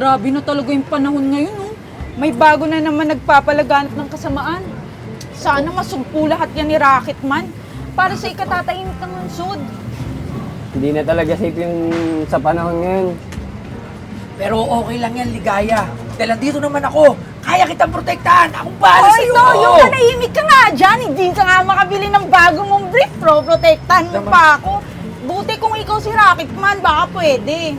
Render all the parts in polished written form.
Grabe na talaga yung panahon ngayon, oh. May bago na naman nagpapalaganap ng kasamaan. Sana masugpo lahat yan ni Rocketman para sa ikatatahimik ng lungsod. Hindi na talaga safe yung sa panahon ngayon. Pero okay lang yan, Ligaya. Dahil dito naman ako. Kaya kitang protektahan. Akong bahala sa'yo. Yung manahimik ka nga dyan. Hindi ka nga makabili ng bago mong brief, bro. Protektahan mo pa ako. Buti kung ikaw si Rocketman, baka pwede.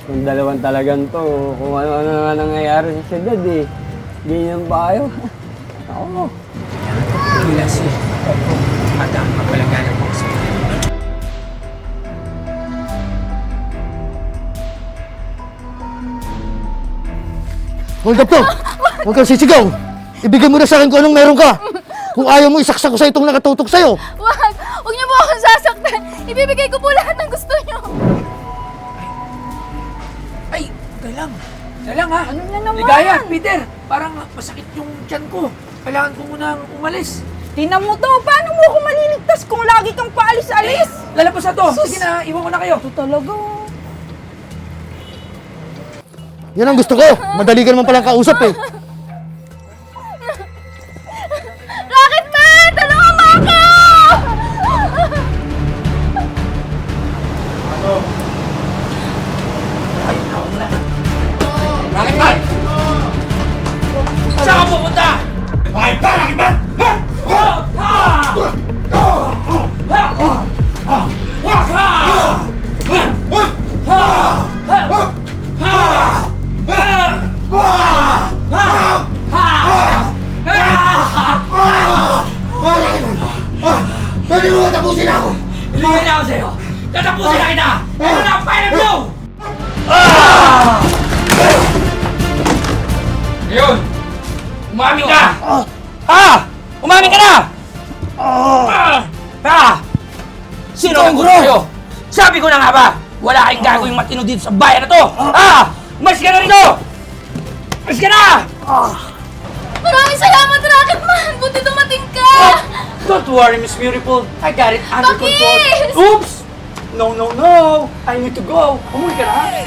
Kung dalawan talagang to, kung ano-ano nga nangyayari sa syudad eh. Ganyan ba kayo? Ako. Kila si Coco. At ang mapalaganap mo sa mga. Hold up to! Huwag kang sisigaw! Ibigay mo na sa akin kung anong meron ka! Kung ayaw mo, isaksak ko sa itong nakatutok sa'yo! Wag! Huwag niyo po akong sasaktan! Ibibigay ko po lahat ng gusto niyo! Ay, kailang. Kailang ha? Ano na naman? Ligaya, Peter. Parang masakit yung tiyan ko. Kailangan ko munang umalis. Tinan mo to, paano mo ako maliligtas kung lagi kang paalis-alis? Lalabas na to. Sus! Sige na, iwan ko na kayo. Ito talaga, oh. Yan ang gusto ko! Madali ka naman palang kausap eh! Rocketman! Tulungan mo ako! Rocketman! Saan ka pupunta? Ay, Rocketman! Pwede mo tapusin ako! Iligay na ako sa'yo. Tatapusin na kita! Ano na ang final blow? Ngayon, umamin ka! Umamin ka na! Sino ang guro sa'yo? Sabi ko na nga ba, wala kayong gagawing matino dito sa bayan na to! Umalis ka na rito! Umalis ka na! Maraming salamat, Rocketman! Buti dumating ka! Don't worry, Miss Beautiful. I got it under control. Bakit? Oops! No, no, no! I need to go. Umuwi ka na.